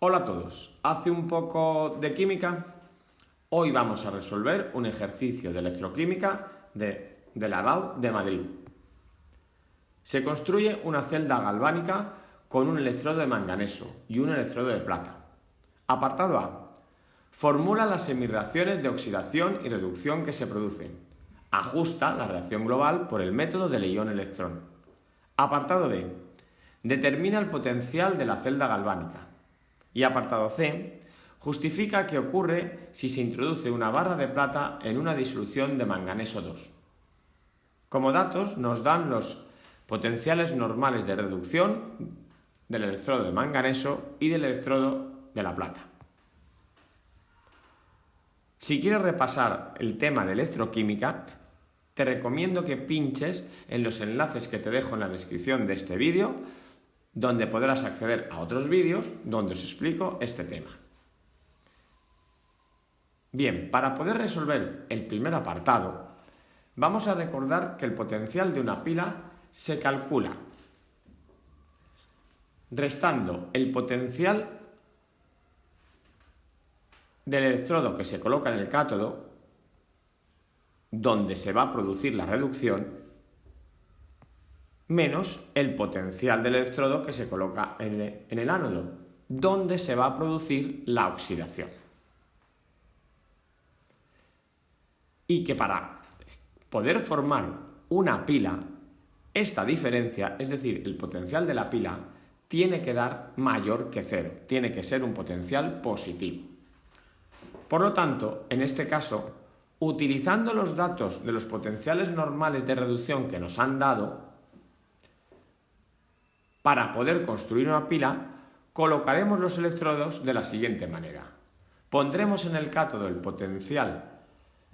Hola a todos, ¿hace un poco de química? Hoy vamos a resolver un ejercicio de electroquímica de la EBAU de Madrid. Se construye una celda galvánica con un electrodo de manganeso y un electrodo de plata. Apartado A. Formula las semirreacciones de oxidación y reducción que se producen. Ajusta la reacción global por el método del ion-electrón. Apartado B. Determina el potencial de la celda galvánica. Y apartado C, justifica qué ocurre si se introduce una barra de plata en una disolución de manganeso 2. Como datos nos dan los potenciales normales de reducción del electrodo de manganeso y del electrodo de la plata. Si quieres repasar el tema de electroquímica, te recomiendo que pinches en los enlaces que te dejo en la descripción de este vídeo, donde podrás acceder a otros vídeos donde os explico este tema. Bien, para poder resolver el primer apartado, vamos a recordar que el potencial de una pila se calcula restando el potencial del electrodo que se coloca en el cátodo, donde se va a producir la reducción, menos el potencial del electrodo que se coloca en el ánodo, donde se va a producir la oxidación. Y que para poder formar una pila, esta diferencia, es decir, el potencial de la pila, tiene que dar mayor que cero, tiene que ser un potencial positivo. Por lo tanto, en este caso, utilizando los datos de los potenciales normales de reducción que nos han dado, para poder construir una pila, colocaremos los electrodos de la siguiente manera. Pondremos en el cátodo el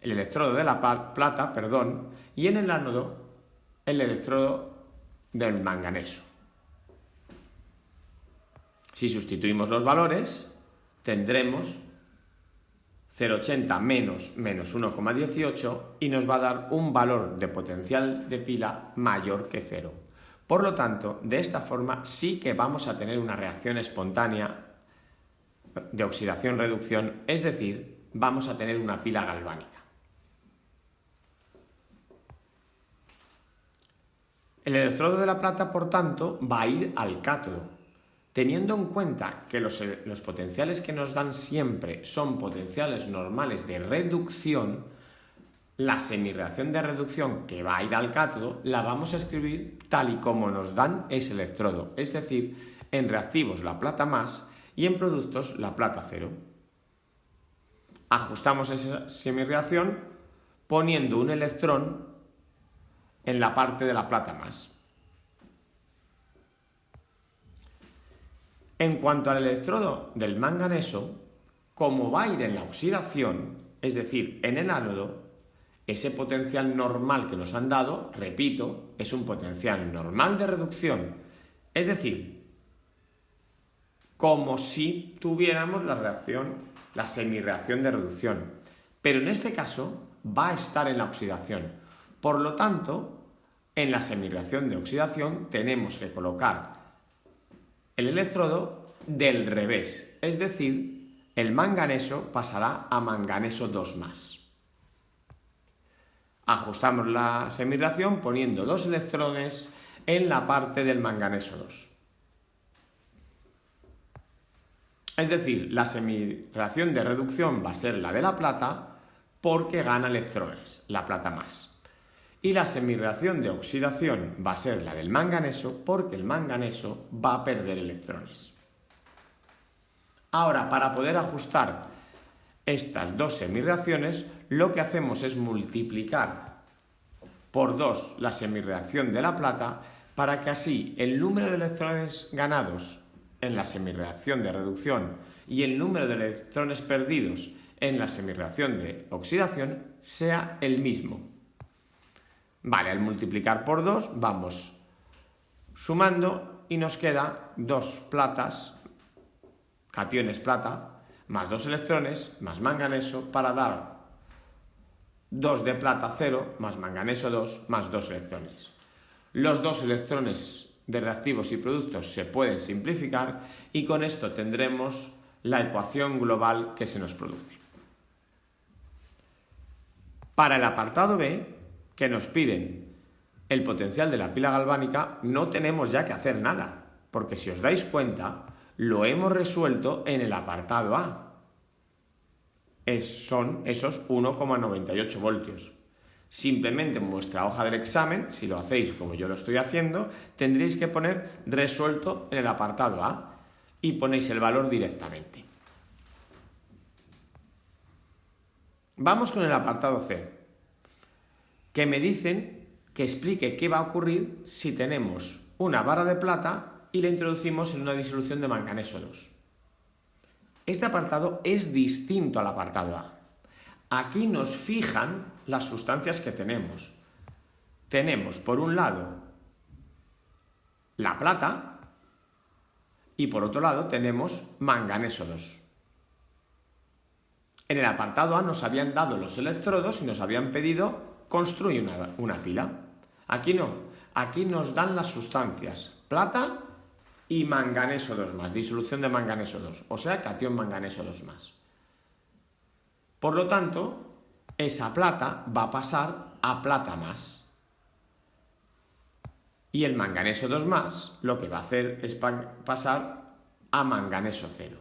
electrodo de la plata, y en el ánodo el electrodo del manganeso. Si sustituimos los valores, tendremos 0,80 menos 1,18 y nos va a dar un valor de potencial de pila mayor que 0. Por lo tanto, de esta forma sí que vamos a tener una reacción espontánea de oxidación-reducción, es decir, vamos a tener una pila galvánica. El electrodo de la plata, por tanto, va a ir al cátodo. Teniendo en cuenta que los potenciales que nos dan siempre son potenciales normales de reducción, la semirreacción de reducción que va a ir al cátodo la vamos a escribir tal y como nos dan ese electrodo, es decir, en reactivos la plata más y en productos la plata cero. Ajustamos esa semirreacción poniendo un electrón en la parte de la plata más. En cuanto al electrodo del manganeso, como va a ir en la oxidación, es decir, en el ánodo, ese potencial normal que nos han dado, repito, es un potencial normal de reducción, es decir, como si tuviéramos la semirreacción de reducción, pero en este caso va a estar en la oxidación. Por lo tanto, en la semirreacción de oxidación tenemos que colocar el electrodo del revés, es decir, el manganeso pasará a manganeso 2+. Ajustamos la semirreacción poniendo 2 electrones en la parte del manganeso 2. Es decir, la semirreacción de reducción va a ser la de la plata porque gana electrones, la plata más. Y la semirreacción de oxidación va a ser la del manganeso porque el manganeso va a perder electrones. Ahora, para poder ajustar estas dos semirreacciones, lo que hacemos es multiplicar por 2 la semirreacción de la plata para que así el número de electrones ganados en la semirreacción de reducción y el número de electrones perdidos en la semirreacción de oxidación sea el mismo. Vale, al multiplicar por 2 vamos sumando y nos queda 2 platas, cationes plata, más 2 electrones, más manganeso, para dar 2 de plata 0, más manganeso 2, más 2 electrones. Los 2 electrones de reactivos y productos se pueden simplificar y con esto tendremos la ecuación global que se nos produce. Para el apartado B, que nos piden el potencial de la pila galvánica, no tenemos ya que hacer nada, porque si os dais cuenta, lo hemos resuelto en el apartado A. Son esos 1,98 voltios. Simplemente en vuestra hoja del examen, si lo hacéis como yo lo estoy haciendo, tendréis que poner resuelto en el apartado A y ponéis el valor directamente. Vamos con el apartado C, que me dicen que explique qué va a ocurrir si tenemos una barra de plata y la introducimos en una disolución de manganeso 2. Este apartado es distinto al apartado A. Aquí nos fijan las sustancias que tenemos. Tenemos, por un lado, la plata y por otro lado tenemos manganeso 2. En el apartado A nos habían dado los electrodos y nos habían pedido construir una pila. Aquí no, aquí nos dan las sustancias, plata y manganeso 2+, disolución de manganeso 2, o sea, catión manganeso 2+. Por lo tanto, esa plata va a pasar a plata más. Y el manganeso 2+, lo que va a hacer es pasar a manganeso 0.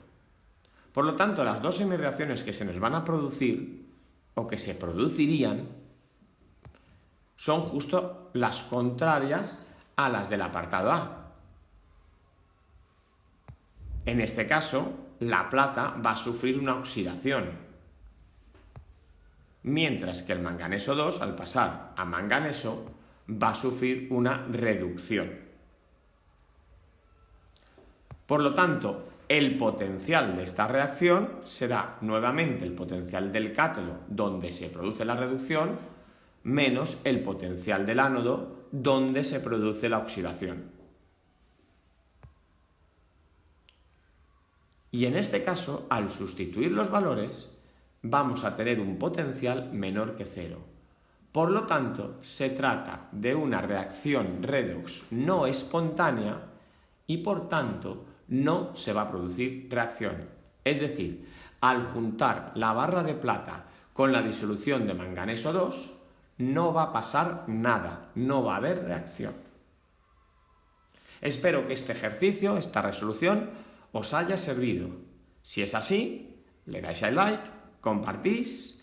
Por lo tanto, las dos semireacciones que se nos van a producir, o que se producirían, son justo las contrarias a las del apartado A. En este caso, la plata va a sufrir una oxidación, mientras que el manganeso 2, al pasar a manganeso, va a sufrir una reducción. Por lo tanto, el potencial de esta reacción será nuevamente el potencial del cátodo, donde se produce la reducción, menos el potencial del ánodo, donde se produce la oxidación. Y en este caso, al sustituir los valores, vamos a tener un potencial menor que 0. Por lo tanto, se trata de una reacción redox no espontánea y, por tanto, no se va a producir reacción. Es decir, al juntar la barra de plata con la disolución de manganeso 2, no va a pasar nada, no va a haber reacción. Espero que este ejercicio, esta resolución, os haya servido. Si es así, le dais al like, compartís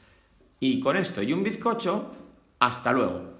y con esto y un bizcocho, hasta luego.